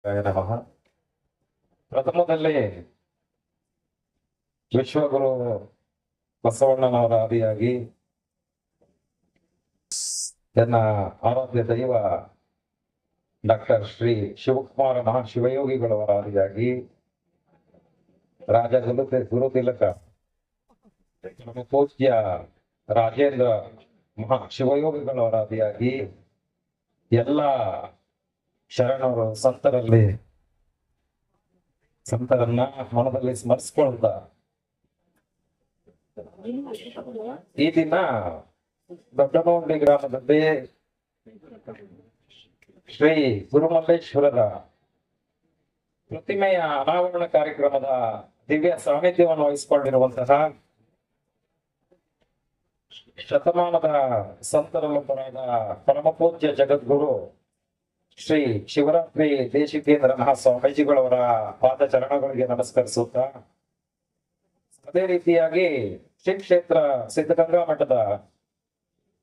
ನಮಃ. ಪ್ರಥಮದಲ್ಲಿ ವಿಶ್ವಗುರು ಬಸವಣ್ಣನವರ ಆದಿಯಾಗಿ ನನ್ನ ಆರಾಧ್ಯ ದೈವ ಡಾಕ್ಟರ್ ಶ್ರೀ ಶಿವಕುಮಾರ ಮಹಾಶಿವಯೋಗಿಗಳವರ ಆದಿಯಾಗಿ ರಾಜ ಗುರು ತಿಲಕ ನಮ್ಮ ಪೂಜ್ಯ ರಾಜೇಂದ್ರ ಮಹಾಶಿವಯೋಗಿಗಳವರ ಆದಿಯಾಗಿ ಎಲ್ಲ ಶರಣರು ಸಂತರನ್ನ ಮನದಲ್ಲಿ ಸ್ಮರಿಸ್ಕೊಳ್ತಾ ಈ ದಿನ ದೊಡ್ಡನೋಂಡಿ ಗ್ರಾಮದಲ್ಲಿ ಶ್ರೀ ಗುರುಮಲ್ಲೇಶ್ವರರ ಪ್ರತಿಮೆಯ ಅನಾವರಣ ಕಾರ್ಯಕ್ರಮದ ದಿವ್ಯ ಸಾನ್ನಿಧ್ಯವನ್ನು ವಹಿಸಿಕೊಂಡಿರುವಂತಹ ಶತಮಾನದ ಸಂತರಲ್ಲೊಬ್ಬರಾದ ಪರಮ ಪೂಜ್ಯ ಜಗದ್ಗುರು ಶ್ರೀ ಶಿವರಾತ್ರಿ ದೇಶಿಕೇಂದ್ರ ಮಹಾಸ್ವಾಮೀಜಿಗಳವರ ಪಾದ ಚರಣಗಳಿಗೆ ನಮಸ್ಕರಿಸುತ್ತಾ, ಅದೇ ರೀತಿಯಾಗಿ ಶ್ರೀ ಕ್ಷೇತ್ರ ಸಿದ್ಧಗಂಗಾ ಮಠದ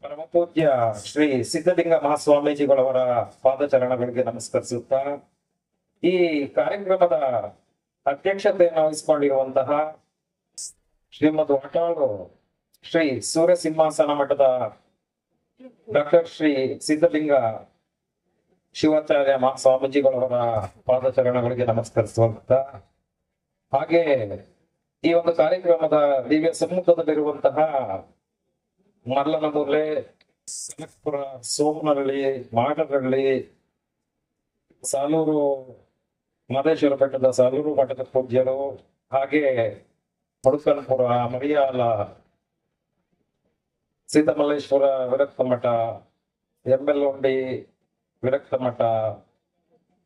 ಪರಮ ಪೂಜ್ಯ ಶ್ರೀ ಸಿದ್ಧಲಿಂಗ ಮಹಾಸ್ವಾಮೀಜಿಗಳವರ ಪಾದ ಚರಣಗಳಿಗೆ ನಮಸ್ಕರಿಸುತ್ತಾ, ಈ ಕಾರ್ಯಕ್ರಮದ ಅಧ್ಯಕ್ಷತೆಯನ್ನು ವಹಿಸಿಕೊಂಡಿರುವಂತಹ ಶ್ರೀಮದ್ ವಾಟಾಳು ಶ್ರೀ ಸೂರ್ಯ ಸಿಂಹಾಸನ ಮಠದ ಡಾಕ್ಟರ್ ಶ್ರೀ ಸಿದ್ಧಲಿಂಗ ಶಿವಾಚಾರ್ಯ ಮಹಾಸ್ವಾಮೀಜಿಗಳವರ ಪಾದಚರಣಗಳಿಗೆ ನಮಸ್ಕರಿಸುವಂತ, ಹಾಗೆ ಈ ಒಂದು ಕಾರ್ಯಕ್ರಮದ ದಿವ್ಯ ಸಮ್ಮುಖದಲ್ಲಿರುವಂತಹ ಮಲ್ಲನಮೂಲೆ, ಕನಕಪುರ, ಸೋಮನಹಳ್ಳಿ, ಮಾಡರಹಳ್ಳಿ, ಸಾಲೂರು ಮಹದೇಶ್ವರ ಬೆಟ್ಟದ ಸಾಲೂರು ಮಠದ ಪೂಜ್ಯರು, ಹಾಗೆ ಮುಡುಕನಪುರ, ಮರಿಯಾಲ, ಸೀತಮಲ್ಲೇಶ್ವರ ವಿರಕ್ತ ಮಠ, ಎಂಬೆಲ್ಲೊಂಡಿ ವಿರಕ್ತ ಮಠ,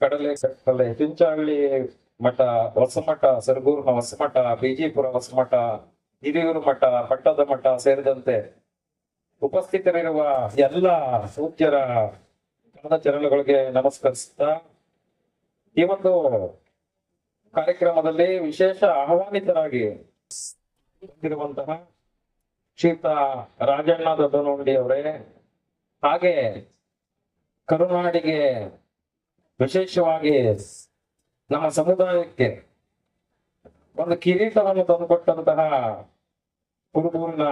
ಕಡಲೆ ಚಿಂಚಹಳ್ಳಿ ಮಠ, ಹೊಸಮಠ, ಸರಗೂರಿನ ಹೊಸಮಠ, ಬಿಜಿಪುರ ಹೊಸಮಠ, ಹಿರಿಯೂರು ಮಠ, ಪಟ್ಟದ ಮಠ ಸೇರಿದಂತೆ ಉಪಸ್ಥಿತರಿರುವ ಎಲ್ಲ ಪೂಜ್ಯರ ಚರಣಗಳಿಗೆ ನಮಸ್ಕರಿಸುತ್ತಾ, ಈ ಒಂದು ಕಾರ್ಯಕ್ರಮದಲ್ಲಿ ವಿಶೇಷ ಆಹ್ವಾನಿತರಾಗಿ ಬಂದಿರುವಂತಹ ಶ್ರೀಯುತ ರಾಜಣ್ಣ ದೊಡ್ಡನೋಂಡಿ ಅವರೇ, ಹಾಗೆ ಕರುನಾಡಿಗೆ ವಿಶೇಷವಾಗಿ ನಮ್ಮ ಸಮುದಾಯಕ್ಕೆ ಒಂದು ಕಿರೀಟವನ್ನು ತಂದುಕೊಟ್ಟಂತಹ ಕುರುಬೂರಿನ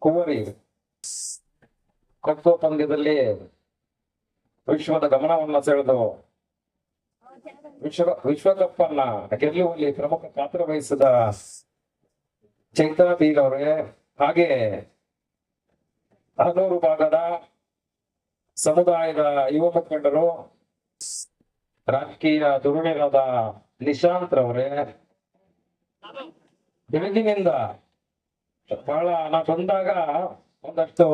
ಕುವರಿ ಖೋ ಪಂದ್ಯದಲ್ಲಿ ವಿಶ್ವದ ಗಮನವನ್ನ ಸೆಳೆದು ವಿಶ್ವಕಪ್ ಅನ್ನ ಗೆಲ್ಲುವಲ್ಲಿ ಪ್ರಮುಖ ಪಾತ್ರ ವಹಿಸಿದ ಚೈತ್ರಾ ಬೀಲ್ ಅವರೇ, ಹಾಗೆ ಹನೂರು ಭಾಗದ ಸಮುದಾಯದ ಯುವ ಮುಖಂಡರು, ರಾಜಕೀಯ ಧುರೀಣರಾದ ನಿಶಾಂತ್ ರವರೇ, ಬೆಳಗಿನಿಂದ ಬಹಳ ನಾ ಬಂದಾಗ ಒಂದಷ್ಟು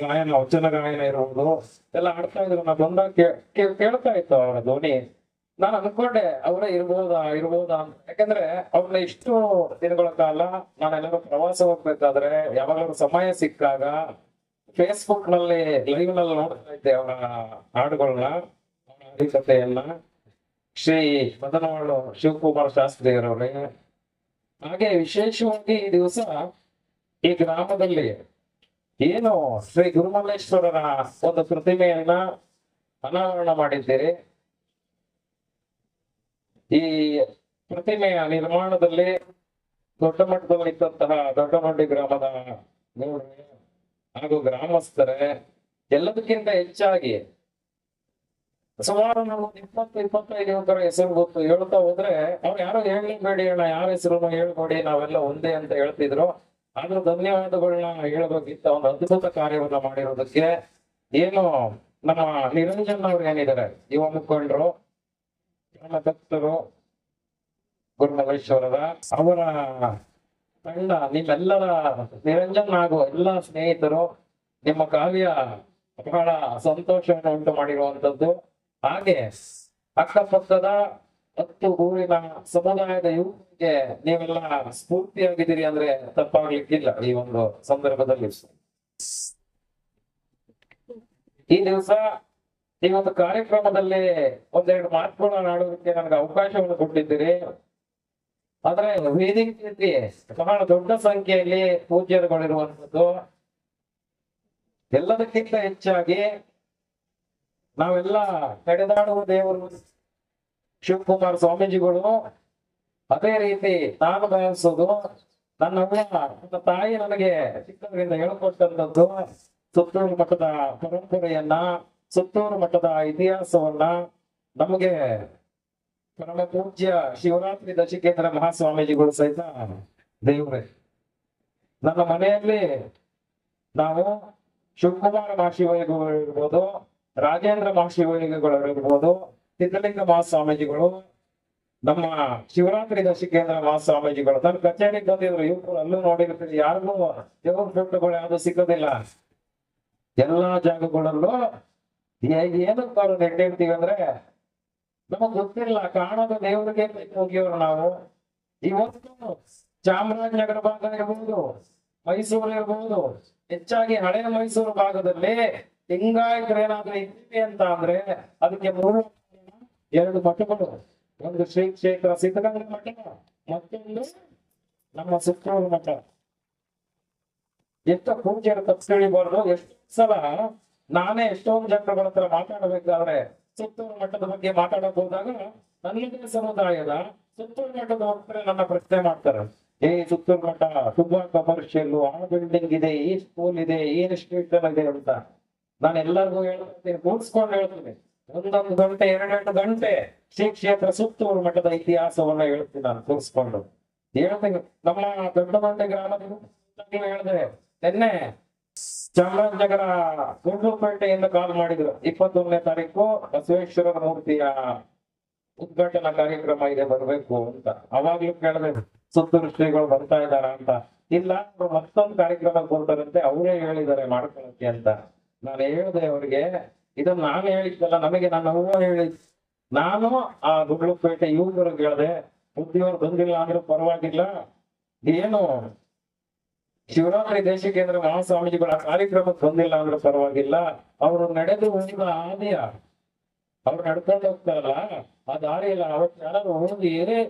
ಗಾಯನ, ವಚನ ಗಾಯನ ಇರುವುದು ಎಲ್ಲ ಆಡ್ತಾ ಇದ್ರು. ನಾ ಬಂದಾಗ ಕೇಳ್ತಾ ಇತ್ತು ಅವರ ಧ್ವನಿ. ನಾನು ಅನ್ಕೊಂಡೆ ಅವರೇ ಇರ್ಬೋದಾ ಅಂತ. ಯಾಕಂದ್ರೆ ಅವ್ರನ್ನ ಇಷ್ಟು ದಿನಗಳ ಕಾಲ ನಾನೆಲ್ಲರೂ ಪ್ರವಾಸ ಹೋಗ್ಬೇಕಾದ್ರೆ ಯಾವಾಗಲೂ ಸಮಯ ಸಿಕ್ಕಾಗ ಫೇಸ್ಬುಕ್ ನಲ್ಲಿ ಲೈವ್ ನಲ್ಲಿ ನೋಡ್ತಾ ಇದ್ದೆ ಅವರ ಹಾಡುಗಳನ್ನ, ಕಥೆಯನ್ನ. ಶ್ರೀ ಬದನವಾಳು ಶಿವಕುಮಾರ ಶಾಸ್ತ್ರಿಯವರವರೇ, ಹಾಗೆ ವಿಶೇಷವಾಗಿ ಈ ದಿವಸ ಈ ಗ್ರಾಮದಲ್ಲಿ ಏನು ಶ್ರೀ ಗುರುಮಲ್ಲೇಶ್ವರರ ಒಂದು ಪ್ರತಿಮೆಯನ್ನ ಅನಾವರಣ ಮಾಡಿದ್ದೀರಿ. ಈ ಪ್ರತಿಮೆಯ ನಿರ್ಮಾಣದಲ್ಲಿ ದೊಡ್ಡ ಮಟ್ಟದಲ್ಲಿ ಇದ್ದಂತಹ ದೊಡ್ಡನೊಂಡಿ ಗ್ರಾಮದ ಗೌಡ್ರೆ ಹಾಗೂ ಗ್ರಾಮಸ್ಥರೇ, ಎಲ್ಲದಕ್ಕಿಂತ ಹೆಚ್ಚಾಗಿ ಸುಮಾರು ನಾವು 20-25 ಯುವಕರ ಹೆಸರು ಗೊತ್ತು. ಹೇಳ್ತಾ ಹೋದ್ರೆ ಅವ್ರು ಯಾರೋ ಹೇಳಬೇಡಿ ಅಣ್ಣ, ಯಾರ ಹೆಸರು ಹೇಳ್ಬೇಡಿ, ನಾವೆಲ್ಲ ಒಂದೇ ಅಂತ ಹೇಳ್ತಿದ್ರು. ಆದ್ರೂ ಧನ್ಯವಾದಗಳನ್ನ ಹೇಳ್ಬೇಕಿತ್ತ ಒಂದು ಅದ್ಭುತ ಕಾರ್ಯವನ್ನ ಮಾಡಿರೋದಕ್ಕೆ. ಏನು ನಮ್ಮ ನಿರಂಜನ್ ಅವ್ರು ಏನಿದ್ದಾರೆ, ಯುವ ಮುಖಂಡರು, ಭಕ್ತರು ಗುರುಮಲ್ಲೇಶ್ವರದ ಅವರ ತಂಡ, ನಿಮ್ಮೆಲ್ಲರ ನಿರಂಜನ್ ಹಾಗೂ ಎಲ್ಲ ಸ್ನೇಹಿತರು, ನಿಮ್ಮ ಕಾವ್ಯ ಬಹಳ ಸಂತೋಷವನ್ನು ಉಂಟು ಮಾಡಿರುವಂತದ್ದು. ಹಾಗೆ ಅಕ್ಕಪಕ್ಕದ 10 ಊರಿನ ಸಮುದಾಯದ ಯುವಕರಿಗೆ ನೀವೆಲ್ಲ ಸ್ಫೂರ್ತಿಯಾಗಿದ್ದೀರಿ ಅಂದ್ರೆ ತಪ್ಪಾಗ್ಲಿಕ್ಕಿಲ್ಲ. ಈ ಒಂದು ಸಂದರ್ಭದಲ್ಲಿ ಈ ದಿವಸ ಈ ಒಂದು ಕಾರ್ಯಕ್ರಮದಲ್ಲಿ ಒಂದೆರಡು ಮಾತುಗಳನ್ನ ಆಡೋದಕ್ಕೆ ನನಗೆ ಅವಕಾಶವನ್ನು ಕೊಟ್ಟಿದ್ದೀರಿ. ಆದ್ರೆ ವೇದಿಕೆಯಲ್ಲಿ ಬಹಳ ದೊಡ್ಡ ಸಂಖ್ಯೆಯಲ್ಲಿ ಪೂಜ್ಯರುಗಳಿರುವಂಥದ್ದು. ಎಲ್ಲದಕ್ಕಿಂತ ಹೆಚ್ಚಾಗಿ ನಾವೆಲ್ಲ ನಡೆದಾಡುವ ದೇವರು ಶಿವಕುಮಾರ ಸ್ವಾಮೀಜಿಗಳು. ಅದೇ ರೀತಿ ನಾನು ಬಯಸೋದು, ನನ್ನ ತಾಯಿ ನನಗೆ ಚಿಕ್ಕವರಿಂದ ಹೇಳ್ಕೊಟ್ಟಂತದ್ದು ಸುತ್ತೂರು ಮಠದ ಪರಂಪರೆಯನ್ನ, ಸುತ್ತೂರು ಮಠದ ಇತಿಹಾಸವನ್ನ ನಮಗೆ ಪರಮ ಪೂಜ್ಯ ಶಿವರಾತ್ರಿ ದಶಿಕೇಂದ್ರ ಮಹಾಸ್ವಾಮೀಜಿಗಳು ಸಹಿತ ದೇವರೇ. ನನ್ನ ಮನೆಯಲ್ಲಿ ನಾವು ಶಿವಕುಮಾರ ಮಹಾಶಿವಯೋಗಿಗಳು ಇರ್ಬೋದು, ರಾಜೇಂದ್ರ ಮಹಾಶಿವಯೋಗಿಗಳು ಇರ್ಬೋದು, ಸಿದ್ಧಲಿಂಗ ಮಹಾಸ್ವಾಮೀಜಿಗಳು, ನಮ್ಮ ಶಿವರಾತ್ರಿ ದಶಿಕೇಂದ್ರ ಮಹಾಸ್ವಾಮೀಜಿಗಳು ನನ್ನ ಕಚೇರಿಗೆ ಬಂದಿದ್ರು. ಇವ್ರು ಅಲ್ಲೂ ನೋಡಿರ್ತೀವಿ, ಯಾರಿಗೂ ದೇವ್ರ ಫೋಟೋಗಳು ಯಾವ್ದು ಸಿಗೋದಿಲ್ಲ. ಎಲ್ಲಾ ಜಾಗಗಳಲ್ಲೂ ಏನಕ್ಕೆ ಅವ್ರು ನೆಟ್ಟಿರ್ತೀವಿ ಅಂದ್ರೆ ನಮಗ್ ಗೊತ್ತಿಲ್ಲ, ಕಾಣೋದು ದೇವರಿಗೆ ಹೋಗಿವ್ರು ನಾವು. ಇವತ್ತು ಚಾಮರಾಜನಗರ ಭಾಗ ಇರ್ಬೋದು, ಮೈಸೂರು ಇರ್ಬೋದು, ಹೆಚ್ಚಾಗಿ ಹಳೆ ಮೈಸೂರು ಭಾಗದಲ್ಲಿ ಲಿಂಗಾಯತರು ಏನಾದ್ರೂ ಇದ್ದೀವಿ ಅಂತ ಅಂದ್ರೆ ಅದಕ್ಕೆ 2 ಮಠಗಳು, ಒಂದು ಶ್ರೀ ಕ್ಷೇತ್ರ ಸಿದ್ಧಗಂಗಾ ಮಠ, ಮತ್ತೊಂದು ನಮ್ಮ ಸುತ್ತೂರು ಮಠ. ಎಷ್ಟು ಪೂಜ್ಯರು ತಪ್ಪಿಳಿಬಾರ್ದು. ಎಷ್ಟು ಸಲ ನಾನೇ ಎಷ್ಟೊಂದು ಜನಗಳ ಹತ್ರ ಮಾತಾಡಬೇಕಾದ್ರೆ ಸುತ್ತೂರು ಮಠದ ಬಗ್ಗೆ ಮಾತಾಡಕ್ ಹೋದಾಗ ನನ್ನದೇ ಸಮುದಾಯದ ಸುತ್ತೂರು ಮಠದ ಹೋಗ್ತಾರೆ, ನನ್ನ ಪ್ರಶ್ನೆ ಮಾಡ್ತಾರೆ, ಸುತ್ತೂರು ಮಠ ತುಂಬಾ ಕಮರ್ಷಿಯಲ್, ಆ ಬಿಲ್ಡಿಂಗ್ ಇದೆ, ಈ ಸ್ಕೂಲ್ ಇದೆ, ಈ ಇನ್ಸ್ಟಿಟ್ಯೂಷನ್ ಇದೆ ಅಂತ ನಾನು ಎಲ್ಲರಿಗೂ ಹೇಳ್ತೀನಿ, ಕೂಡ್ಸ್ಕೊಂಡು ಹೇಳ್ತೀನಿ. 1 ಗಂಟೆ 2 ಗಂಟೆ ಶ್ರೀ ಕ್ಷೇತ್ರ ಸುತ್ತೂರು ಮಠದ ಇತಿಹಾಸವನ್ನ ಹೇಳ್ತೀನಿ ನಾನು ಕೂರಿಸ್ಕೊಂಡು ಹೇಳ್ತೀನಿ. ನಮ್ಮ ದೊಡ್ಡಮಂಟೆ ಗ್ರಾಮದಲ್ಲಿ ಹೇಳಿದೆ, ನಿನ್ನೆ ಚಾಮರಾಜನಗರ ಗುಂಡ್ಲುಪೇಟೆಯಿಂದ ಕಾಲ್ ಮಾಡಿದ್ರು, 21ನೇ ತಾರೀಕು ಬಸವೇಶ್ವರರ ಮೂರ್ತಿಯ ಉದ್ಘಾಟನಾ ಕಾರ್ಯಕ್ರಮ ಇದೆ, ಬರ್ಬೇಕು ಅಂತ. ಅವಾಗ್ಲೂ ಕೇಳಿದೆ ಸುತ್ತೂರು ಶ್ರೀಗಳು ಬರ್ತಾ ಇದಾರ ಅಂತ. ಇಲ್ಲ, ಅವ್ರು ಮತ್ತೊಂದು ಕಾರ್ಯಕ್ರಮಕ್ಕೆ ಬರ್ತಾರಂತೆ, ಅವರೇ ಹೇಳಿದ್ದಾರೆ ಮಾಡ್ಕೊಳಕ್ಕೆ ಅಂತ. ನಾನು ಹೇಳಿದೆ ಅವ್ರಿಗೆ, ಇದನ್ನ ನಾನು ಹೇಳಿದ್ದಲ್ಲ, ನಮಗೆ ನನ್ನ ಅವ್ವ ಹೇಳಿದ್. ನಾನು ಆ ಗುಂಡ್ಲುಪೇಟೆ ಯುವಕರಿಗೆ ಹೇಳಿದೆ, ಬುದ್ಧಿಯವ್ರು ಬಂದಿಲ್ಲ ಅಂದ್ರೂ ಪರವಾಗಿಲ್ಲ, ಏನು ಶಿವರಾತ್ರಿ ದೇಶಿಕೇಂದ್ರ ಮಹಾಸ್ವಾಮೀಜಿಗಳ ಕಾರ್ಯಕ್ರಮಕ್ಕೆ ಬಂದಿಲ್ಲ ಅಂದ್ರೂ ಪರವಾಗಿಲ್ಲ, ಅವರು ನಡೆದು ಹೋಗಿದ ಹಾದಿಯ, ಅವ್ರು ನಡ್ಕೊಂಡು ಹೋಗ್ತಾರಲ್ಲ ಆ ದಾರಿಯಲ್ಲ, ಅವತ್ತು ಯಾರು ಹೋಗಿ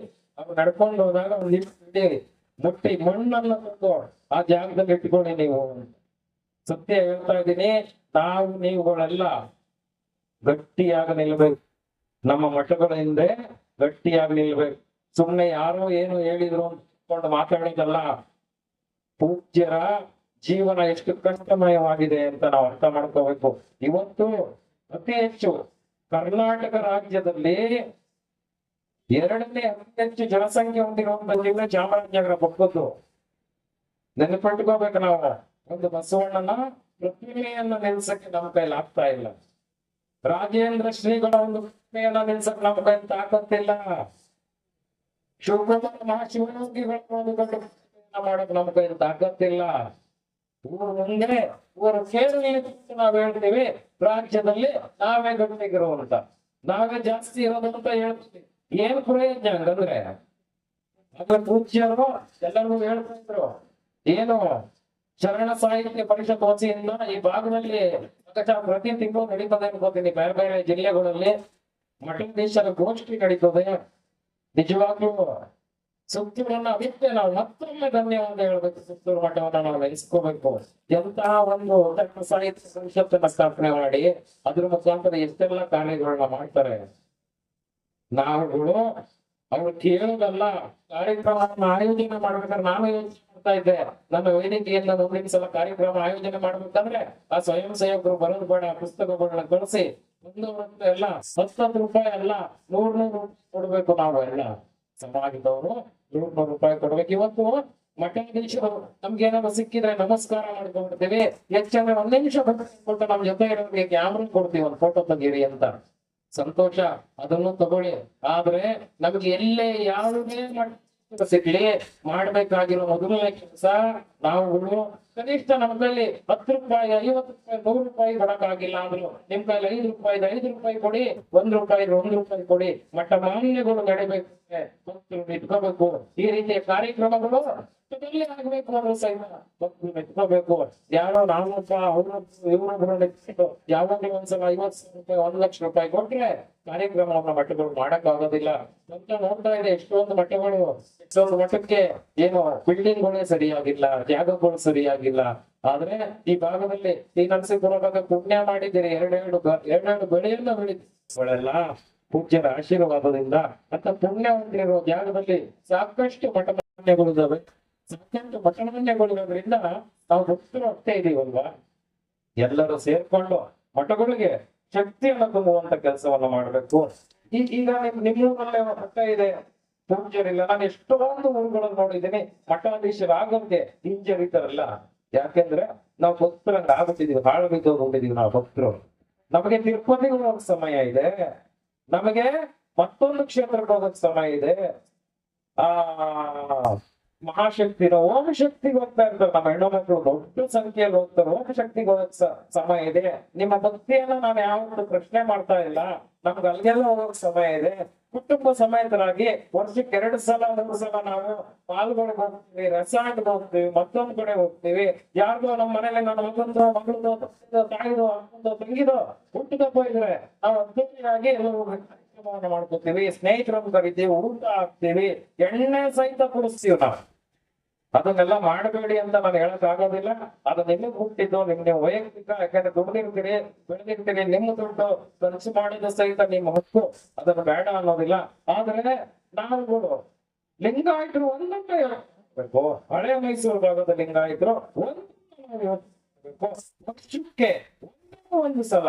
ಅವ್ರು ನಡ್ಕೊಂಡು ಹೋದಾಗ ಒಂದು ಮುಟ್ಟಿ ಮಣ್ಣನ್ನ ತಂದು ಆ ಜಾಗದಲ್ಲಿ ಇಟ್ಕೊಂಡು ನೀವು. ಸತ್ಯ ಹೇಳ್ತಾ ಇದ್ದೀನಿ, ನಾವು ನೀವುಗಳೆಲ್ಲ ಗಟ್ಟಿಯಾಗಿ ನಿಲ್ಬೇಕು, ನಮ್ಮ ಮಠಗಳ ಹಿಂದೆ ಗಟ್ಟಿಯಾಗಿ ನಿಲ್ಬೇಕು. ಸುಮ್ನೆ ಯಾರೋ ಏನು ಹೇಳಿದ್ರು ಅಂದ್ಕೊಂಡು ಮಾತಾಡೋದಲ್ಲ. ಪೂಜ್ಯರ ಜೀವನ ಎಷ್ಟು ಕಷ್ಟಮಯವಾಗಿದೆ ಅಂತ ನಾವು ಅರ್ಥ ಮಾಡ್ಕೋಬೇಕು. ಇವತ್ತು ಅತಿ ಹೆಚ್ಚು ಕರ್ನಾಟಕ ರಾಜ್ಯದಲ್ಲಿ 2ನೇ ಅತಿ ಹೆಚ್ಚು ಜನಸಂಖ್ಯೆ ಹೊಂದಿರುವಂತ ಜಿಲ್ಲೆ ಚಾಮರಾಜನಗರ ಪಕ್ಕದ್ದು. ನೆನಪಿಟ್ಕೋಬೇಕು ನಾವು. ಒಂದು ಬಸವಣ್ಣನ ಪ್ರತಿಮೆಯನ್ನ ನಿಲ್ಸಕ್ಕೆ ನಮ್ಮ ಕೈಲಿ ಆಗ್ತಾ ಇಲ್ಲ. ರಾಜೇಂದ್ರ ಶ್ರೀಗಳ ಒಂದು ಪ್ರತಿಮೆಯನ್ನ ನಿಲ್ಸಕ್ಕೆ ನಮ್ಮ ಕೈಲಿ ತಾಕತ್ತಿಲ್ಲ. ಶಿವಕುಮಾರ ಮಹಾಶಿವಯೋಗಿಗಳ ಮಾಡಕ್ ನಮ್ಮ ಕೈಲಿ ತಾಕತ್ತಿಲ್ಲ. ಊರು ಮುಂದೆ ಊರು ಕೇಳಿ ನಾವು ಹೇಳ್ತೀವಿ, ರಾಜ್ಯದಲ್ಲಿ ನಾವೇ ಗಟ್ಟಿಗಿರೋ ಅಂತ, ನಾವೇ ಜಾಸ್ತಿ ಇರೋದು ಅಂತ ಹೇಳ್ತೀವಿ. ಏನ್ ಪ್ರಯೋಜನ ಹಂಗಂದ್ರೆ? ಪೂಜ್ಯರು ಎಲ್ಲರಿಗೂ ಹೇಳ್ತಾ ಇದ್ರು, ಏನು ಶರಣ ಸಾಹಿತ್ಯ ಪರಿಷತ್ ವತಿಯಿಂದ ಈ ಭಾಗದಲ್ಲಿ ಪ್ರತಿ ತಿಂಗಳು ನಡೀತದೆ ಅನ್ಕೋತೀನಿ. ಬೇರೆ ಬೇರೆ ಜಿಲ್ಲೆಗಳಲ್ಲಿ ಮಠಾಧೀಶರ ಗೋಷ್ಠಿ ನಡೀತದೆ. ನಿಜವಾಗ್ಲೂ ಸುತ್ತೂರನ್ನ ಅದಕ್ಕೆ ನಾವು ಮತ್ತೊಮ್ಮೆ ಧನ್ಯವಾದ ಹೇಳ್ಬೇಕು. ಸುತ್ತೂರು ಮಠವನ್ನ ನಾವು ನೆನೆಸ್ಕೋಬೇಕು. ಎಂತಹ ಒಂದು ಶರಣ ಸಾಹಿತ್ಯ ಪರಿಷತ್ತನ್ನ ಸ್ಥಾಪನೆ ಮಾಡಿ ಅದ್ರ ಮುಖಾಂತರ ಎಷ್ಟೆಲ್ಲ ಕಾರ್ಯಗಳನ್ನ ಮಾಡ್ತಾರೆ. ನಾವುಗಳು ಅವ್ರು ಕೇಳೋದಲ್ಲ, ಕಾರ್ಯಕ್ರಮವನ್ನು ಆಯೋಜನೆ ಮಾಡ್ಬೇಕಾದ್ರೆ ನಾನು ಯೋಚನೆ ಮಾಡ್ತಾ ಇದ್ದೆ, ನನ್ನ ವೇದಿಕೆಯಿಂದ ಮುಂದಿನ ಸಲ ಕಾರ್ಯಕ್ರಮ ಆಯೋಜನೆ ಮಾಡ್ಬೇಕಂದ್ರೆ ಆ ಸ್ವಯಂ ಸೇವಕರು ಬರೋದು ಬೇಡ, ಪುಸ್ತಕಗಳನ್ನ ಕಳಿಸಿ ಎಲ್ಲ 10 ರೂಪಾಯಿ ಅಲ್ಲ 100 ಕೊಡ್ಬೇಕು. ನಾವು ಎಲ್ಲ ಸಮಾಜದವರು 100 ರೂಪಾಯಿ ಕೊಡ್ಬೇಕು. ಇವತ್ತು ಮಠಾಧೀಶರು ನಮ್ಗೆ ಏನಾದ್ರು ಸಿಕ್ಕಿದ್ರೆ ನಮಸ್ಕಾರ ಮಾಡ್ಕೊಂಡ್ಬಿಡ್ತೀವಿ. ಹೆಚ್ಚಂದ್ರೆ 1 ನಿಮಿಷ ಕೊಟ್ಟು ನಮ್ ಜೊತೆ ಇರೋರಿಗೆ ಕ್ಯಾಮ್ರಾ ಕೊಡ್ತೀವಿ, ಒಂದು ಫೋಟೋ ತೆಗೀರಿ ಅಂತ. ಸಂತೋಷ, ಅದನ್ನು ತಗೊಳ್ಳಿ. ಆದ್ರೆ ನಮ್ಗೆ ಎಲ್ಲೇ ಯಾವುದೇ ಸಿಗ್ಲಿ ಮಾಡ್ಬೇಕಾಗಿರೋ ಮೊದಲನೇ ಕೆಲಸ ನಾವುಗಳು ಕನಿಷ್ಠ ನಮ್ಮಲ್ಲಿ 10 ರೂಪಾಯಿ 50 ರೂಪಾಯಿ 100 ರೂಪಾಯಿ ಕೊಡಕ್ಕಾಗಿಲ್ಲ ಅಂದ್ರು ನಿಮ್ ಕೈಲಿ 5 ರೂಪಾಯಿ 5 ರೂಪಾಯಿ ಕೊಡಿ, 1 ರೂಪಾಯಿ 1 ರೂಪಾಯಿ ಕೊಡಿ. ಮಠ ಮಾನ್ಯಗಳು ನಡಿಬೇಕು, ಇಟ್ಕೋಬೇಕು. ಈ ರೀತಿಯ ಕಾರ್ಯಕ್ರಮಗಳು ಆಗ್ಬೇಕು ಅನ್ನೋ ಸಹಿತ ಭಕ್ತರು ಇಟ್ಕೋಬೇಕು. ಯಾರೋ ನಾನೂಪ ಇವ್ರು ಯಾವಾಗಲೂ ಒಂದ್ಸಲ 50,000 ರೂಪಾಯಿ 1 ಲಕ್ಷ ರೂಪಾಯಿ ಕೊಟ್ರೆ ಕಾರ್ಯಕ್ರಮವನ್ನ ಮಠಗಳು ಮಾಡಕ್ ಆಗೋದಿಲ್ಲ ಅಂತ ನೋಡ್ತಾ ಇದೆ. ಎಷ್ಟೊಂದು ಮಠಗಳು, ಎಷ್ಟೊಂದು ಮಠಕ್ಕೆ ಏನು ಬಿಲ್ಡಿಂಗ್ಗಳೇ ಸರಿಯಾಗಿಲ್ಲ, ಜಾಗಗಳು ಸರಿಯಾಗಿಲ್ಲ, ಆದ್ರೆ ಈ ಭಾಗದಲ್ಲಿ ಈ ನರಸೀಪುರ ಭಾಗ ಪುಣ್ಯ ಮಾಡಿದ್ದೀರಿ, ಎರಡೆರಡು ಬೆಳೆಯನ್ನ ಬೆಳೆಲ್ಲ ಪೂಜ್ಯರ ಆಶೀರ್ವಾದದಿಂದ ಅಂತ ಪುಣ್ಯವಂತಿರೋ ಜಾಗದಲ್ಲಿ ಸಾಕಷ್ಟು ಮಠಮಾನ್ಯಗಳಿದ್ದಾವೆ. ಸಾಕಷ್ಟು ಮಠಮಾನ್ಯಗಳಿರೋದ್ರಿಂದ ನಾವು ಭಕ್ತರು ಹೋಗ್ತಾ ಇದೀವಲ್ವಾ, ಎಲ್ಲರೂ ಸೇರ್ಕೊಂಡು ಮಠಗಳಿಗೆ ಶಕ್ತಿಯನ್ನು ತುಂಬುವಂತ ಕೆಲಸವನ್ನ ಮಾಡ್ಬೇಕು. ಈಗ ನಿಮ್ಮೂರಲ್ಲೇ ಮಠ ಇದೆ, ಪೂಜ್ಯರಿಲ್ಲ. ನಾನು ಎಷ್ಟೊಂದು ಊರುಗಳನ್ನು ನೋಡಿದ್ದೀನಿ, ಮಠಾಧೀಶರಾಗೋಕೆ ಹಿಂಜರಿತಾರಲ್ಲ. ಯಾಕೆಂದ್ರೆ ನಾವು ಭಕ್ತರಂಗ ಆಗ್ಬಿಟ್ಟಿದೀವಿ, ಹಾಳು ಬಿದ್ದೋಗ್ಬಿಟ್ಟಿದೀವಿ ನಾವು ಭಕ್ತರು. ನಮಗೆ ತಿರುಪತಿಗೆ ಹೋಗಕ್ ಸಮಯ ಇದೆ, ನಮಗೆ ಮತ್ತೊಂದು ಕ್ಷೇತ್ರಕ್ಕೆ ಹೋಗಕ್ ಸಮಯ ಇದೆ. ಆ ಮಹಾಶಕ್ತಿನ ಓಂ ಶಕ್ತಿಗೆ ಹೋಗ್ತಾ ಇರ್ತಾರೆ ನಮ್ಮ ಹೆಣ್ಣು ಮಕ್ಕಳು, ದೊಡ್ಡ ಸಂಖ್ಯೆಯಲ್ಲಿ ಹೋಗ್ತಾರೆ. ಓಂ ಶಕ್ತಿಗೆ ಹೋಗಕ್ ಸಮಯ ಇದೆ. ನಿಮ್ಮ ಭಕ್ತಿಯನ್ನ ನಾನು ಯಾವತ್ತೂ ಪ್ರಶ್ನೆ ಮಾಡ್ತಾ ಇಲ್ಲ, ನಮ್ಗೆ ಅಲ್ಲಿಗೆಲ್ಲ ಹೋಗಕ್ ಸಮಯ ಇದೆ. ಕುಟುಂಬ ಸಮೇತರಾಗಿ ವರ್ಷಕ್ಕೆ 2 ಸಲ 3 ಸಲ ನಾವು ಪಾಲ್ಗೊಳಗೆ ಹೋಗ್ತೀವಿ, ರೆಸಾರ್ಟ್ಗೆ ಹೋಗ್ತೀವಿ, ಮತ್ತೊಂದ್ ಕಡೆ ಹೋಗ್ತೀವಿ. ಯಾರಿಗೋ ನಮ್ಮ ಮನೇಲಿ ನನ್ನ ಮಗಂದು ಮಗಳದು ತಾಯಿದು ಅಪ್ಪಂದು ತಂಗಿದು ಹುಟ್ಟುಹಬ್ಬ ಇದ್ರೆ ನಾವು ಅದ್ದೂರಿಯಾಗಿ ಕಾರ್ಯಕ್ರಮವನ್ನು ಮಾಡ್ಕೋತೀವಿ, ಸ್ನೇಹಿತರನ್ನು ಕರಿತೀವಿ, ಊಟ ಹಾಕ್ತೀವಿ, ಎಣ್ಣೆ ಸಹಿತ ಕುಡಿಸ್ತೀವಿ ನಾವು. ಅದನ್ನೆಲ್ಲ ಮಾಡಬೇಡಿ ಅಂತ ನಾನು ಹೇಳಕ್ ಆಗೋದಿಲ್ಲ. ಅದು ನಿಮಗೆ ಹುಟ್ಟಿದ್ದು, ನೀವು ವೈಯಕ್ತಿಕ. ಯಾಕಂದ್ರೆ ದುಡ್ದಿರ್ತೀರಿ, ಬೆಳೆದಿರ್ತೀರಿ, ನಿಮ್ಮ ದುಡ್ಡು ಖರ್ಚು ಮಾಡಿದ ಸಹಿತ ನಿಮ್ಮ ಹಕ್ಕು, ಅದನ್ನು ಬೇಡ ಅನ್ನೋದಿಲ್ಲ. ಆದ್ರೆ ನಾವುಗಳು ಲಿಂಗಾಯತರು ಒಂದೊಂದು ಹೇಳ್ಬೇಕು. ಹಳೆ ಮೈಸೂರು ಭಾಗದ ಲಿಂಗಾಯತರು ವರ್ಷಕ್ಕೆ ಒಂದು ಸಲ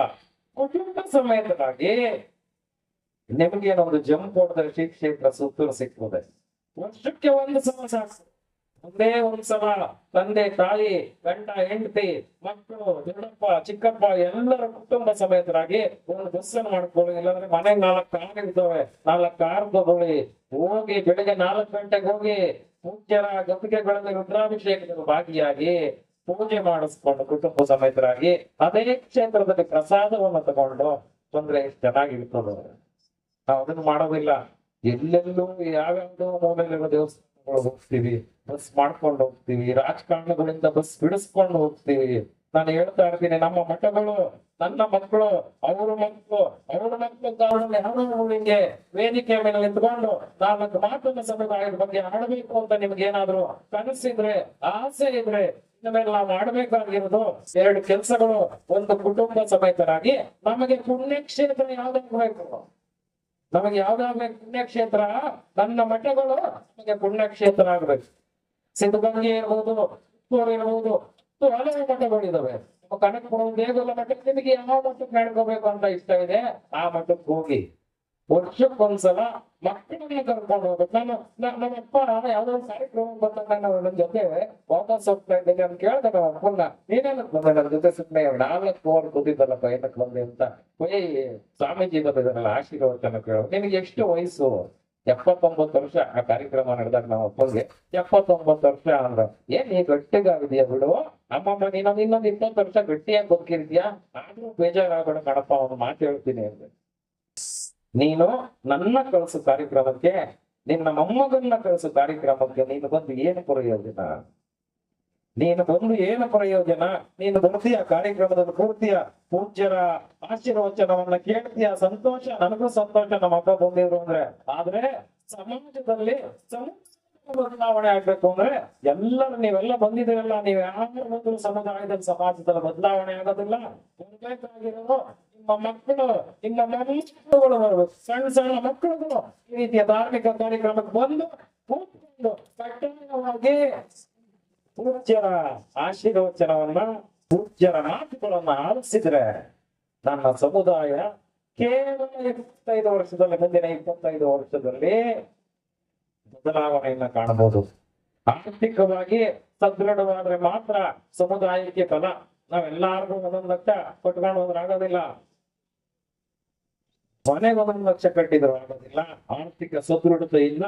ಕುಟುಂಬ ಸಮೇತರಾಗಿ ನಿಮ್ಗೇನೋ ಒಂದು ಜಂಪ್ ಹೊಡೆದ್ರೆ ಶ್ರೀ ಕ್ಷೇತ್ರ ಸುತ್ತೂರು ಸಿಗ್ತದೆ. ವರ್ಷಕ್ಕೆ 1 ಸಲ ಸಾಕು. ಒಂದೇ 1 ಸಲ ತಂದೆ ತಾಯಿ ಗಂಡ ಹೆಂಡತಿ ಮಕ್ಕಳು ದೊಡ್ಡಪ್ಪ ಚಿಕ್ಕಪ್ಪ ಎಲ್ಲರ ಕುಟುಂಬ ಸಮೇತರಾಗಿ ಒಂದು ಬಸ್ ಅನ್ನು ಮಾಡ್ಕೊಳ್ಳಿ. ಇಲ್ಲಾಂದ್ರೆ ಮನೆಗೆ 4 ಕಾರ್ ಇರ್ತವೆ, 4 ಕಾರ್ ತಗೊಳ್ಳಿ, ಹೋಗಿ ಬೆಳಿಗ್ಗೆ 4 ಗಂಟೆಗೆ ಹೋಗಿ ಪೂಜ್ಯರ ಗದ್ದಿಗೆಗಳಲ್ಲಿ ರುದ್ರಾಭಿಷೇಕದಲ್ಲಿ ಭಾಗಿಯಾಗಿ ಪೂಜೆ ಮಾಡಿಸ್ಕೊಂಡು ಕುಟುಂಬ ಸಮೇತರಾಗಿ ಅದೇ ಕ್ಷೇತ್ರದಲ್ಲಿ ಪ್ರಸಾದವನ್ನು ತಗೊಂಡು ತೊಂದ್ರೆ ಎಷ್ಟು ಚೆನ್ನಾಗಿರ್ತದೆ. ನಾವು ಅದನ್ನು ಮಾಡೋದಿಲ್ಲ. ಎಲ್ಲೆಲ್ಲೂ ಯಾವ್ಯಾವ್ದೋ ಮೂಲೆಯಲ್ಲಿರೋ ದೇವಸ್ಥಾನಗಳು ಹೋಗ್ತೀವಿ, ಬಸ್ ಮಾಡ್ಕೊಂಡು ಹೋಗ್ತೀವಿ, ರಾಜಕಾರಣಗಳಿಂದ ಬಸ್ ಬಿಡಿಸ್ಕೊಂಡು ಹೋಗ್ತೀವಿ. ನಾನು ಹೇಳ್ತಾ ಇರ್ತೀನಿ, ನಮ್ಮ ಮಠಗಳು, ನನ್ನ ಮಕ್ಕಳು, ಅವ್ರ ಮಕ್ಕಳು ಕಾರಣದಲ್ಲಿ ಹಣಗಳಿಗೆ ವೇದಿಕೆ ಮೇಲೆ ನಿಂತ್ಕೊಂಡು 4 ಮಾತನ್ನ ಸಮುದಾಯದ ಬಗ್ಗೆ ಆಡಬೇಕು ಅಂತ ನಿಮ್ಗೆ ಏನಾದ್ರು ಕನಸಿದ್ರೆ, ಆಸೆ ಇದ್ರೆ, ಇನ್ಮೇಲೆ ನಾವು ಮಾಡ್ಬೇಕಾಗಿರೋದು 2 ಕೆಲಸಗಳು. ಒಂದು ಕುಟುಂಬ ಸಮೇತರಾಗಿ ನಮಗೆ ಪುಣ್ಯಕ್ಷೇತ್ರ ಯಾವ್ದಾಗ್ಬೇಕು, ನಮಗೆ ಯಾವ್ದಾಗ್ಬೇಕು ಪುಣ್ಯಕ್ಷೇತ್ರ, ನನ್ನ ಮಠಗಳು ನಮಗೆ ಪುಣ್ಯಕ್ಷೇತ್ರ ಆಗ್ಬೇಕು. ಸಿದ್ಧಗಂಗೆ ಇರ್ಬೋದು, ಪುತ್ತೂರು ಇರ್ಬೋದು, ಹಲವು ಮಠಗಳಿದಾವೆ. ಕನಕಪುರ ದೇಗುಲ ಮಠ, ನಿಮಗೆ ಯಾವ ಮಠಕ್ಕೆ ನಡ್ಕೋಬೇಕು ಅಂತ ಇಷ್ಟ ಇದೆ ಆ ಮಠಕ್ಕೆ ಹೋಗಿ ವರ್ಷಕ್ಕೊಂದ್ಸಲ ಮಕ್ಕಳನ್ನ ಕರ್ಕೊಂಡು ಹೋಗ್ಬೇಕು. ನಮ್ಮಪ್ಪ ಯಾವ್ದೋ ಒಂದು ಕಾರ್ಯಕ್ರಮ ಬಂದಾಗ ನಾವು ನನ್ನ ಜೊತೆ ವಾಪಸ್ ಹೋಗ್ತಾ ಇದ್ದೇನೆ ಅಂತ ಕೇಳ್ದೆ ನಮ್ಮ ಅಪ್ಪನ್ನ, ನೀನೇನಕ್ ಬಂದೆ ನನ್ನ ಜೊತೆ? ಸುಮ್ಮನೆ 4 ಓವರ್ ಕೂತಿದ್ದಲ್ಲಪ್ಪ, ಏನಕ್ಕೆ ಬಂದೆ ಅಂತ. ಸ್ವಾಮೀಜಿ ಬಂದಿದ್ದಾರಲ್ಲ ಆಶೀರ್ವಚನ ಕೇಳೋ. ನಿನಗೆ ಎಷ್ಟು ವಯಸ್ಸು? 79 ವರ್ಷ. ಆ ಕಾರ್ಯಕ್ರಮ ನಡೆದಾಗ ನಮ್ಮ ಅಪ್ಪಂಗೆ 79 ವರ್ಷ ಅಂದ್ರ, ಏನ್ ನೀ ಗಟ್ಟಿಗಾಗಿದೆಯಾ ಬಿಡು ಅಮ್ಮಮ್ಮ, ಇನ್ನೊಂದು 20 ವರ್ಷ ಗಟ್ಟಿಯಾಗಿ ಬದುಕಿರ್ತೀಯಾ, ಆದ್ರೂ ಬೇಜಾರಾಗಬೇಡ ಕಣಪ್ಪ, ಅವನು ಮಾತು ಹೇಳ್ತೀನಿ ಅಂದ್ರೆ. ನೀನು ನನ್ನ ಕಳಿಸು ಕಾರ್ಯಕ್ರಮಕ್ಕೆ, ನಿನ್ನ ಮೊಮ್ಮಗನ್ನ ಕಳಿಸು ಕಾರ್ಯಕ್ರಮಕ್ಕೆ ನೀನು ಬಂದು ಏನು ಪ್ರಯೋಜನ? ನೀನು ಬಂದು ಏನು ಪ್ರಯೋಜನ? ನೀನು ಬರ್ತೀಯ ಕಾರ್ಯಕ್ರಮದಲ್ಲಿ ಕೂರ್ತೀಯ, ಪೂಜ್ಯರ ಆಶೀರ್ವಚನವನ್ನ ಕೇಳ್ತೀಯ, ಸಂತೋಷ, ನನಗೂ ಸಂತೋಷ ನಮ್ಮ ಹಬ್ಬ ಬಂದಿದ್ರು ಅಂದ್ರೆ. ಆದ್ರೆ ಸಮಾಜದಲ್ಲಿ ಬದಲಾವಣೆ ಆಗ್ಬೇಕು ಅಂದ್ರೆ ನೀವೆಲ್ಲ ಬಂದಿದ್ದೀರಲ್ಲ, ನೀವು ಯಾರು ಬಂದ್ರು ಸಮುದಾಯದಲ್ಲಿ ಸಮಾಜದಲ್ಲಿ ಬದಲಾವಣೆ ಆಗೋದಿಲ್ಲ. ಬರ್ಬೇಕಾಗಿರೋದು ನಿಮ್ಮ ಮಕ್ಕಳು, ನಿಮ್ಮ ಮಕ್ಕಳುಗಳು ಬರ್ಬೇಕು. ಸಣ್ಣ ಮಕ್ಕಳುಗಳು ಈ ರೀತಿಯ ಧಾರ್ಮಿಕ ಕಾರ್ಯಕ್ರಮಕ್ಕೆ ಬಂದು ಕೂತ್ಕೊಂಡು ಕಡ್ಡಾಯವಾಗಿ ಪೂಜ್ಯರ ಆಶೀರ್ವಚನವನ್ನ, ಪೂಜ್ಯರ ಮಾತುಗಳನ್ನ ಆಲಿಸಿದ್ರೆ ನನ್ನ ಸಮುದಾಯ ಕೇವಲ 25 ವರ್ಷದಲ್ಲಿ, ಮುಂದಿನ 25 ವರ್ಷದಲ್ಲಿ ಬದಲಾವಣೆಯನ್ನ ಕಾಣಬಹುದು. ಆರ್ಥಿಕವಾಗಿ ಸದೃಢವಾದ್ರೆ ಮಾತ್ರ ಸಮುದಾಯಕ್ಕೆ ಫಲ. ನಾವೆಲ್ಲಾರ್ಗು 1 ಲಕ್ಷ ಕೊಟ್ಕೊಂಡು ಹೋದ್ರೆ ಆಗೋದಿಲ್ಲ, ಮನೆಗೆ 1 ಲಕ್ಷ ಕಟ್ಟಿದ್ರು ಆಗೋದಿಲ್ಲ. ಆರ್ಥಿಕ ಸದೃಢತೆಯಿಂದ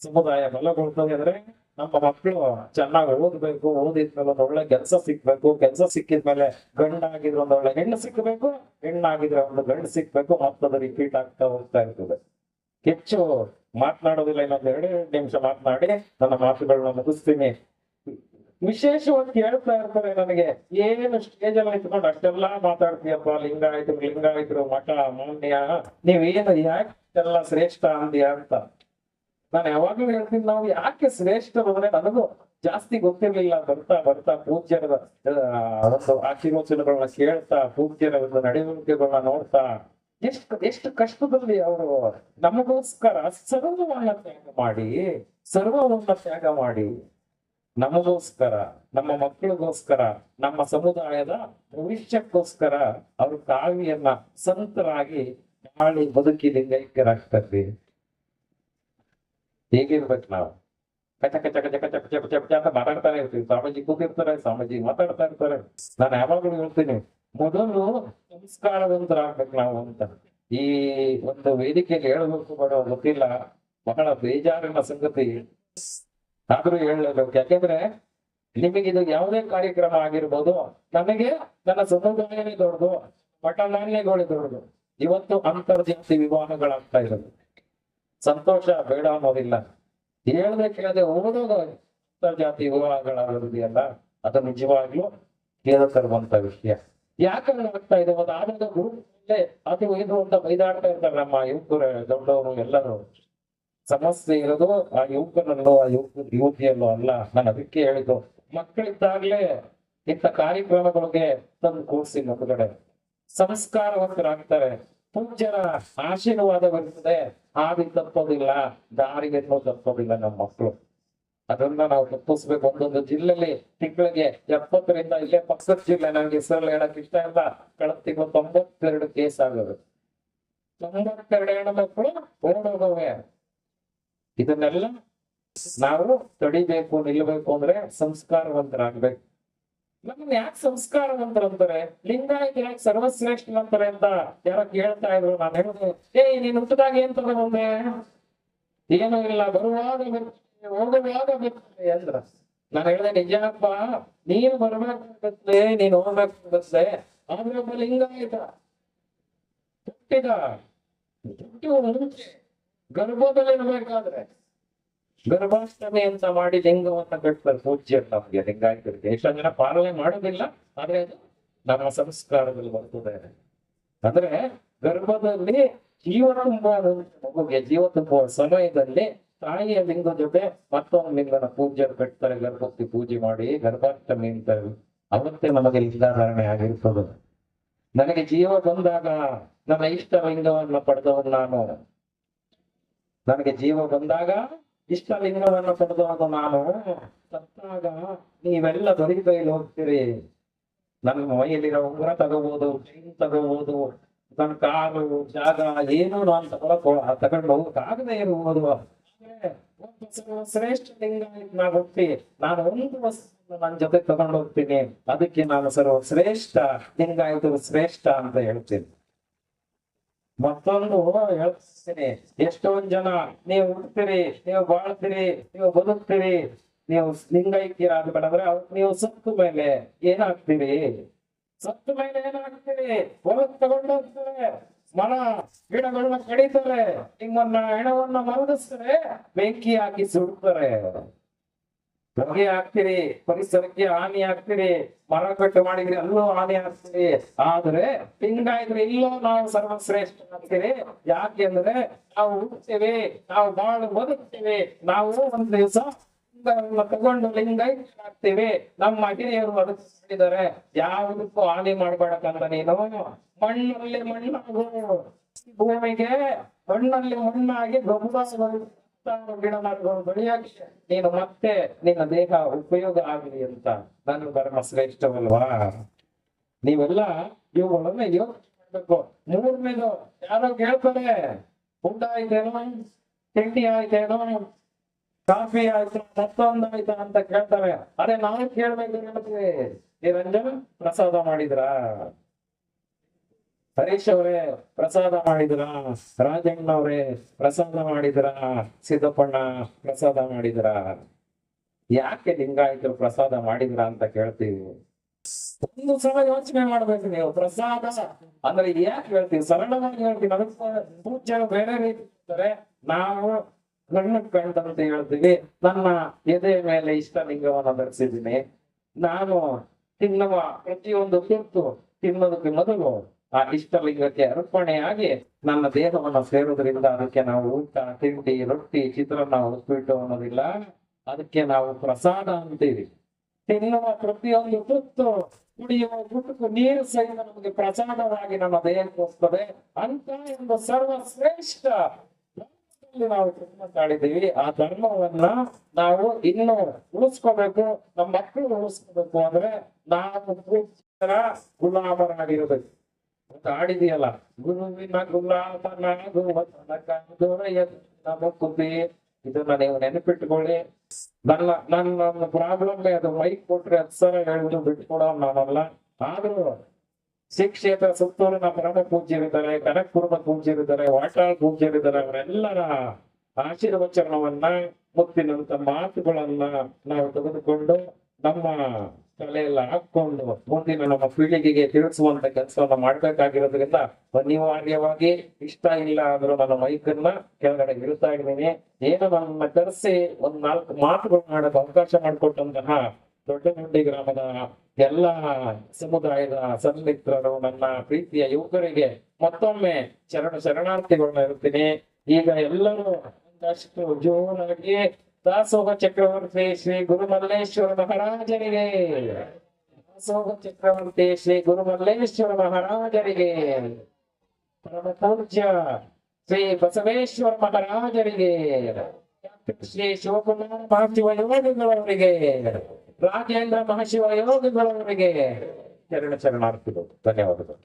ಸಮುದಾಯ ಬಲಗೊಳ್ತದೆ. ಅಂದ್ರೆ ನಮ್ಮ ಮಕ್ಕಳು ಚೆನ್ನಾಗಿ ಓದ್ಬೇಕು, ಓದಿದ್ಮೇಲೆ ಒಂದು ಒಳ್ಳೆ ಕೆಲಸ ಸಿಕ್ಬೇಕು, ಕೆಲಸ ಸಿಕ್ಕಿದ್ಮೇಲೆ ಗಂಡಾಗಿದ್ರೆ ಒಂದು ಒಳ್ಳೆ ಹೆಣ್ಣು ಸಿಕ್ಬೇಕು, ಹೆಣ್ಣಾಗಿದ್ರೆ ಒಂದು ಗಂಡು ಸಿಕ್ಬೇಕು. ಮತ್ತದ ರಿಪೀಟ್ ಆಗ್ತಾ ಹೋಗ್ತಾ ಇರ್ತದೆ. ಹೆಚ್ಚು ಮಾತನಾಡೋದಿಲ್ಲ, ಇನ್ನೊಂದು 2 ನಿಮಿಷ ಮಾತನಾಡಿ ನನ್ನ ಮಾತುಗಳನ್ನ ಮುಗಿಸ್ತೀನಿ. ವಿಶೇಷವಾಗಿ ಕೇಳ್ತಾ ಇರ್ತಾರೆ ನನಗೆ, ಏನು ಸ್ಟೇಜ್ ಅಲ್ಲಿ ನಿಂತ್ಕೊಂಡು ಅಷ್ಟೆಲ್ಲಾ ಮಾತಾಡ್ತೀಯಪ್ಪ, ಲಿಂಗಾಯತರು ಮಠ ಮಾನ್ಯ, ನೀವೇನು ಯಾಕೆಲ್ಲ ಶ್ರೇಷ್ಠ ಅಂದ್ಯಾ ಅಂತ. ನಾನು ಯಾವಾಗ್ಲೂ ಹೇಳ್ತೀನಿ, ನಾವು ಯಾಕೆ ಶ್ರೇಷ್ಠರು ಅಂದ್ರೆ ನನಗೂ ಜಾಸ್ತಿ ಗೊತ್ತಿರ್ಲಿಲ್ಲ. ಬರ್ತಾ ಬರ್ತಾ ಪೂಜ್ಯರ ಒಂದು ಆಶೀರ್ವಚನಗಳನ್ನ ಕೇಳ್ತಾ, ಪೂಜ್ಯರ ಒಂದು ನಡೆವಳಿಕೆಗಳನ್ನ ನೋಡ್ತಾ, ಎಷ್ಟು ಕಷ್ಟದಲ್ಲಿ ಅವರು ನಮಗೋಸ್ಕರ ಸರ್ವವನ್ನ ತ್ಯಾಗ ಮಾಡಿ, ಸರ್ವವನ್ನ ತ್ಯಾಗ ಮಾಡಿ ನಮಗೋಸ್ಕರ, ನಮ್ಮ ಮಕ್ಕಳಿಗೋಸ್ಕರ, ನಮ್ಮ ಸಮುದಾಯದ ಭವಿಷ್ಯಕ್ಕೋಸ್ಕರ ಅವರು ಕಾವಿಯನ್ನ ಸಂತರಾಗಿ ಮಾಡಿ ಬದುಕಿ ಲಿಂಗೈಕ್ಯರಾಗ್ತಾರೆ. ಹೇಗಿರ್ಬೇಕು ನಾವು? ಕಚ ಕಚ ಕಚ ಕಚ ಕಚ ಕಚ ಕಚ ಅಂತ ಮಾತಾಡ್ತಾನೆ ಇರ್ತೀವಿ. ಸ್ವಾಮೀಜಿ ಕೂತಿರ್ತಾರೆ, ಸ್ವಾಮೀಜಿ ಮಾತಾಡ್ತಾ ಇರ್ತಾರೆ. ನಾನು ಯಾವಾಗಲೂ ಹೇಳ್ತೀನಿ, ಮೊದಲು ಸಂಸ್ಕಾರವಂತರಾಗ್ಬೇಕು ನಾವು ಅಂತ. ಈ ಒಂದು ವೇದಿಕೆಯಲ್ಲಿ ಹೇಳಬೇಕು ಬೇಡ ಗೊತ್ತಿಲ್ಲ, ಬಹಳ ಬೇಜಾರಿನ ಸಂಗತಿ, ಆದ್ರೂ ಹೇಳಲೇಬೇಕು. ಯಾಕೆಂದ್ರೆ ನಿಮಗೆ ಇದು ಯಾವುದೇ ಕಾರ್ಯಕ್ರಮ ಆಗಿರ್ಬೋದು, ನನಗೆ ನನ್ನ ಸಮುದಾಯನೇ ದೊಡ್ಡದು, ಪಟನಾನ್ಯಗಳೇ ದೊಡ್ಡದು. ಇವತ್ತು ಅಂತರ್ಜಾತಿ ವಿವಾಹಗಳಾಗ್ತಾ ಇರೋದು ಸಂತೋಷ ಬೇಡ ಅನ್ನೋದಿಲ್ಲ. ಹೇಳ್ದೆ ಕೇಳದೆ ಓದೋದು ಅಂತರ್ಜಾತಿ ವಿವಾಹಗಳಾಗೋದಿದೆಯಲ್ಲ, ಅದು ನಿಜವಾಗ್ಲೂ ಕೇಳ ತರುವಂತ ವಿಷಯ. ಯಾಕಂದ್ರೆ ಆಗ್ತಾ ಇದೆ, ಒಂದು ಆದಾಗ ಗ್ರೂಪ್ ಅದು ಇದು ಅಂತ ಬೈದಾಡ್ತಾ ಇರ್ತಾರೆ ನಮ್ಮ ಯುವಕರು, ದೊಡ್ಡವರು ಎಲ್ಲರೂ. ಸಮಸ್ಯೆ ಇರೋದು ಆ ಯುವಕನಲ್ಲೋ ಆ ಯುವತಿಯಲ್ಲೋ ಅಲ್ಲ. ನಾನು ಅದಕ್ಕೆ ಹೇಳಿದ್ದು, ಮಕ್ಕಳಿದ್ದಾಗ್ಲೇ ಇಂಥ ಕಾರ್ಯಕ್ರಮಗಳಿಗೆ ತಂದು ಕೂರಿಸಿ ಮುಂದ್ಗಡೆ ಸಂಸ್ಕಾರವಂತರಾಗ್ತಾರೆ. ಪೂಜ್ಯರ ಆಶೀರ್ವಾದವಿರ್ತದೆ, ಹಾದಿ ತಪ್ಪೋದಿಲ್ಲ, ದಾರಿಗೆನ್ನೂ ತಪ್ಪೋದಿಲ್ಲ ನಮ್ಮ ಮಕ್ಕಳು. ಅದನ್ನ ನಾವು ತಪ್ಪಿಸ್ಬೇಕು. ಒಂದೊಂದು ಜಿಲ್ಲೆಯಲ್ಲಿ ತಿಂಗಳಿಗೆ 70ರಿಂದ, ಇಲ್ಲೇ ಪಕ್ಕದ ಜಿಲ್ಲೆ, ನನಗೆ ಹೆಸರು ಹೇಳಕ್ ಇಷ್ಟ ಇಲ್ಲ, ಕಳೆದ ತಿಂಗಳು 92 ಕೇಸ್ ಆಗೋದು. 92 ಹೆಣ್ಮಕ್ಳು ಓಡೋಗವೆ. ಇದನ್ನೆಲ್ಲ ನಾವು ತಡಿಬೇಕು, ನಿಲ್ಬೇಕು ಅಂದ್ರೆ ಸಂಸ್ಕಾರವಂತರಾಗ್ಬೇಕು. ನಮ್ಮನ್ನ ಯಾಕೆ ಸಂಸ್ಕಾರವಂತರಂತಾರೆ? ಲಿಂಗಾಯತ ಯಾಕೆ ಸರ್ವಶ್ರೇಷ್ಠ ಅಂತ ಯಾರ ಕೇಳ್ತಾ ಇದ್ರು. ನಾನು ಹೇಳಿದೆ, ನೀನ್ ಹುಟ್ಟದಾಗ ಏನ್ ತಗೊಂಡೆ? ಏನೂ ಇಲ್ಲ, ಬರುವಾಗ ಬರ್ತದೆ, ಹೋಗುವಾಗ ಬರ್ತದೆ ಅಂದ್ರ. ನಾನು ಹೇಳಿದೆ, ನಿಜಪ್ಪ, ನೀನು ಬರ್ಬೇಕಾಗತ್ತೆ, ನೀನು ಹೋಗ್ಬೇಕಾಗತ್ತೆ. ಆದ್ರೆ ಒಬ್ಬ ಲಿಂಗಾಯತ ಹುಟ್ಟಿದ ಮುಂಚೆ ಗರ್ಭದಲ್ಲಿ ಇರ್ಬೇಕಾದ್ರೆ ಗರ್ಭಾಷ್ಟಮಿ ಅಂತ ಮಾಡಿ ಲಿಂಗವನ್ನ ಕಟ್ತಾರೆ ಪೂಜ್ಯರು. ನಮ್ಗೆ ಲಿಂಗಾಯತರಿಗೆ ಎಷ್ಟೊಂದು ಜನ ಪಾಲನೆ ಮಾಡೋದಿಲ್ಲ, ಆದ್ರೆ ಅದು ನಮ್ಮ ಸಂಸ್ಕಾರದಲ್ಲಿ ಬರ್ತದೆ. ಅಂದ್ರೆ ಗರ್ಭದಲ್ಲಿ ಜೀವ ತುಂಬುವ ಮಗುಗೆ ಜೀವ ತುಂಬುವ ಸಮಯದಲ್ಲಿ ತಾಯಿಯ ಲಿಂಗ ಜೊತೆ ಮತ್ತೊಂದು ಲಿಂಗನ ಪೂಜ್ಯರು ಕಟ್ತಾರೆ, ಗರ್ಭಕ್ಕೆ ಪೂಜೆ ಮಾಡಿ ಗರ್ಭಾಷ್ಟಮಿ ಅಂತ. ಅವತ್ತೇ ನಮಗೆ ಲಿಂಗಾಧಾರಣೆ ಆಗಿರ್ತದೆ. ನನಗೆ ಜೀವ ಬಂದಾಗ ನನ್ನ ಇಷ್ಟ ಲಿಂಗವನ್ನ ಪಡೆದವನು ನಾನು. ನನಗೆ ಜೀವ ಬಂದಾಗ ಇಷ್ಟ ಲಿಂಗವನ್ನು ಪಡೆದವನು ನಾನು. ಸತ್ತಾಗ ನೀವೆಲ್ಲ ಬರೀ ಕೈಲಿ ಹೋಗ್ತೀರಿ. ನನ್ನ ಮೈಯಲ್ಲಿರೋ ಉಂಗುರ ತಗೋಬಹುದು, ಚೈನ್ ತಗೋಬಹುದು, ನನ್ನ ಕಾರು ಜಾಗ ಏನು ನಾನು ತಗೊಂಡು ಹೋಗಕ್ಕಾಗದೆ ಇರುವುದು. ಶ್ರೇಷ್ಠ ಲಿಂಗ ಹುಟ್ಟಿ ನಾನು ಒಂದು ವಸ್ತು ನನ್ನ ಜೊತೆ ತಗೊಂಡು ಹೋಗ್ತೀನಿ. ಅದಕ್ಕೆ ನಾನು ಶ್ರೇಷ್ಠ ಲಿಂಗಾಯತರು ಶ್ರೇಷ್ಠ ಅಂತ ಹೇಳ್ತೀನಿ. ಮತ್ತೊಂದು ಹೇಳ್ತೀನಿ, ಎಷ್ಟೊಂದ್ ಜನ ನೀವು ಹುಡ್ತೀರಿ, ನೀವು ಬಾಳ್ತೀರಿ, ನೀವು ಬದುಕ್ತೀರಿ, ನೀವು ಲಿಂಗೈಕ್ಯರಾಗಬೇಕಂದ್ರೆ ನೀವು ಸತ್ತು ಮೇಲೆ ಏನಾಗ್ತೀರಿ? ಸತ್ತು ಮೇಲೆ ಏನಾಗ್ತೀರಿ? ಹೊರಗ್ ತಗೊಂಡೋಗ್ತಾರೆ, ಮರ ಗಿಡಗಳನ್ನ ಕಡಿತಾರೆ, ನಿಮ್ಮನ್ನ ಹೆಣವನ್ನ ಮಲಗಿಸ್ತಾರೆ, ಬೆಂಕಿ ಹಾಕಿ ಸುಡ್ತಾರೆ, ಹೊಗೆ ಹಾಕ್ತಿರಿ, ಪರಿಸರಕ್ಕೆ ಹಾನಿ ಆಗ್ತೀರಿ, ಮರ ಕಟ್ಟು ಮಾಡಿದ್ರಿ ಅಲ್ಲೂ ಹಾನಿ ಆಗ್ತೀರಿ. ಆದ್ರೆ ಲಿಂಗಾಯತರು ಇಲ್ಲೋ ನಾವು ಸರ್ವಶ್ರೇಷ್ಠ ಆಗ್ತೀರಿ. ಯಾಕೆಂದ್ರೆ ನಾವು ಹುಡ್ತೀವಿ, ನಾವು ಬಾಳು ಬದುಕ್ತೀವಿ, ನಾವು ಒಂದ್ ದಿವಸ ತಗೊಂಡು ಲಿಂಗಾಯತರಾಗ್ತೀವಿ. ನಮ್ಮ ಹಿರಿಯರು ಅದಕ್ಕೆ ಹೇಳಿದ್ದಾರೆ, ಯಾವುದಕ್ಕೂ ಹಾನಿ ಮಾಡ್ಬೇಡಕ್ಕಂತ ನೀನು ಮಣ್ಣಲ್ಲಿ ಮಣ್ಣಾಗು, ಭೂಮಿಗೆ ಮಣ್ಣಲ್ಲಿ ಮಣ್ಣಾಗಿ ಗೊಬ್ಬರ ಗಿಡ ಮರಗಳು ಬೆಳೆಯಕ್ಕೆ ನೀನು ಮತ್ತೆ ನಿನ್ನ ದೇಹ ಉಪಯೋಗ ಆಗಲಿ ಅಂತ ನಾನು ಧರ್ಮ ಶ್ರೇಷ್ಠವಲ್ವಾ? ನೀವೆಲ್ಲ ಇವುಗಳನ್ನ ಯೋಚನೆ ಮಾಡ್ಬೇಕು. ಮೂರನೇದು, ಯಾರೋ ಕೇಳ್ತಾರೆ, ಊಟ ಆಯ್ತೇನೋ, ತಿಂಡಿ ಆಯ್ತೇನೋ, ಕಾಫಿ ಆಯ್ತು, ಮತ್ತೊಂದಾಯ್ತಾ ಅಂತ ಕೇಳ್ತಾರೆ. ಅದೇ ನಾವು ಕೇಳ್ಬೇಕು, ಹೇಳ್ತೀವಿ, ನಿರಂಜನ್ ಪ್ರಸಾದ ಮಾಡಿದ್ರ? ಹರೀಶ್ ಅವರೇ ಪ್ರಸಾದ ಮಾಡಿದ್ರ? ರಾಜಣ್ಣವ್ರೆ ಪ್ರಸಾದ ಮಾಡಿದ್ರ? ಸಿದ್ದಪ್ಪಣ್ಣ ಪ್ರಸಾದ ಮಾಡಿದ್ರ? ಯಾಕೆ ಲಿಂಗಾಯತರು ಪ್ರಸಾದ ಮಾಡಿದ್ರ ಅಂತ ಕೇಳ್ತೀವಿ. ಒಂದು ಸಲ ಯೋಚನೆ ಮಾಡ್ಬೇಕು ನೀವು. ಪ್ರಸಾದ ಅಂದ್ರೆ ಯಾಕೆ ಹೇಳ್ತೀವಿ? ಸರಳವಾಗಿ ಹೇಳ್ತೀವಿ. ಅದಕ್ಕೆ ಪೂಜ್ಯರು ಬೇರೆ ರೀತಿ ಇರ್ತಾರೆ, ನಾವು ಗಣ್ಣಕ್ ಕಂಡಂತ ಹೇಳ್ತೀವಿ. ನನ್ನ ಎದೆ ಮೇಲೆ ಇಷ್ಟ ಲಿಂಗವನ್ನು ಧರಿಸಿದ್ದೀನಿ. ನಾನು ತಿನ್ನುವ ಪ್ರತಿಯೊಂದು ತುರ್ತು ತಿನ್ನೋದಕ್ಕೆ ಮೊದಲು ಆ ಇಷ್ಟಲಿಂಗಕ್ಕೆ ಅರ್ಪಣೆಯಾಗಿ ನನ್ನ ದೇಹವನ್ನು ಸೇರುವುದರಿಂದ ಅದಕ್ಕೆ ನಾವು ಊಟ ತಿಂಡಿ ರೊಟ್ಟಿ ಚಿತ್ರಾನ್ನ ಉಪ್ಪಿಟ್ಟು ಅನ್ನೋದಿಲ್ಲ, ಅದಕ್ಕೆ ನಾವು ಪ್ರಸಾದ ಅಂತೀವಿ. ತಿನ್ನುವ ಪ್ರತಿಯೊಂದು ತುತ್ತು ಕುಡಿಯುವ ಗುಟುಕು ನೀರು ಸಹಿತ ನಮಗೆ ಪ್ರಸಾದವಾಗಿ ನಮ್ಮ ದೇಹಕ್ಕೆ ಹೋಗ್ತದೆ. ಅಂತ ಒಂದು ಸರ್ವಶ್ರೇಷ್ಠ ಧರ್ಮದಲ್ಲಿ ನಾವು ಜನ್ಮ ತಾಳಿದ್ದೀವಿ. ಆ ಧರ್ಮವನ್ನ ನಾವು ಇನ್ನು ಉಳಿಸ್ಕೋಬೇಕು, ನಮ್ಮ ಮಕ್ಕಳು ಉಳಿಸ್ಕೋಬೇಕು ಅಂದ್ರೆ ನಾವು ಪೂಜ್ಯರ ಗುಲಾಮರಾಗಿರ್ಬೇಕು. ಅಂತ ಆಡಿದೆಯಲ್ಲ, ಗುರುವಿನ ಗುಲಾಮನಾಗುವ ತನಕ ದೊರೆಯದು. ಇದನ್ನ ನೀವು ನೆನಪಿಟ್ಟುಕೊಳ್ಳಿ. ನನ್ನ ಪ್ರಾಬ್ಲಮ್ ಅದು ಮೈಕ್ ಕೊಟ್ರೆ 10 ಸಲ ಹೇಳುದು ಬಿಟ್ಕೊಡೋ ನಾನಲ್ಲ. ಆದ್ರೂ ಶ್ರೀ ಕ್ಷೇತ್ರ ಸುತ್ತೂರಿನ ಪರಮ ಪೂಜ್ಯರಿದ್ದಾರೆ, ಕನಕಪುರದ ಪೂಜ್ಯರಿದ್ದಾರೆ, ವಾಟಾಳ್ ಪೂಜ್ಯರಿದ್ದಾರೆ. ಅವರೆಲ್ಲರ ಆಶೀರ್ವಚನವನ್ನ ಮುತ್ತಿನಂತ ಮಾತುಗಳನ್ನ ನಾವು ತೆಗೆದುಕೊಂಡು ನಮ್ಮ ತಲೆಯೆಲ್ಲ ಹಾಕೊಂಡು ಮುಂದಿನ ನಮ್ಮ ಪೀಳಿಗೆಗೆ ತಿಳಿಸುವಂತ ಕೆಲಸವನ್ನ ಮಾಡ್ಬೇಕಾಗಿರೋದ್ರಿಂದ ಅನಿವಾರ್ಯವಾಗಿ ಇಷ್ಟ ಇಲ್ಲ ಆದ್ರೂ ನನ್ನ ಮೈಕನ್ನ ಕೆಳಗಡೆ ಇಡ್ತಾ ಇದ್ದೀನಿ. ಏನು ನನ್ನ ಕರೆಸಿ 4 ಮಾತುಗಳು ಮಾಡಕ್ಕೆ ಅವಕಾಶ ಮಾಡಿಕೊಟ್ಟಂತಹ ದೊಡ್ಡಗುಂಡಿ ಗ್ರಾಮದ ಎಲ್ಲ ಸಮುದಾಯದ ಸನ್ಮಿತ್ರರು, ನನ್ನ ಪ್ರೀತಿಯ ಯುವಕರಿಗೆ ಮತ್ತೊಮ್ಮೆ ಶರಣಾರ್ಥಿಗಳನ್ನ ಇರ್ತೀನಿ. ಈಗ ಎಲ್ಲರೂ ಒಂದಷ್ಟು ಜೋರಾಗಿ ದಾಸೋಹ ಚಕ್ರವರ್ತಿ ಶ್ರೀ ಗುರುಮಲ್ಲೇಶ್ವರ ಮಹಾರಾಜರಿಗೆ, ದಾಸೋಹ ಚಕ್ರವರ್ತಿ ಶ್ರೀ ಗುರುಮಲ್ಲೇಶ್ವರ ಮಹಾರಾಜರಿಗೆ, ಪರಮ ಪೂಜ್ಯ ಶ್ರೀ ಬಸವೇಶ್ವರ ಮಹಾರಾಜರಿಗೆ, ಶ್ರೀ ಶಿವಕುಮಾರ ಮಹಾಶಿವ ಯೋಗಿಗಳವರಿಗೆ, ರಾಜೇಂದ್ರ ಮಹಾಶಿವ ಯೋಗಿಗಳವರಿಗೆ ಶರಣಾರ್ಥಿಗಳು. ಧನ್ಯವಾದಗಳು.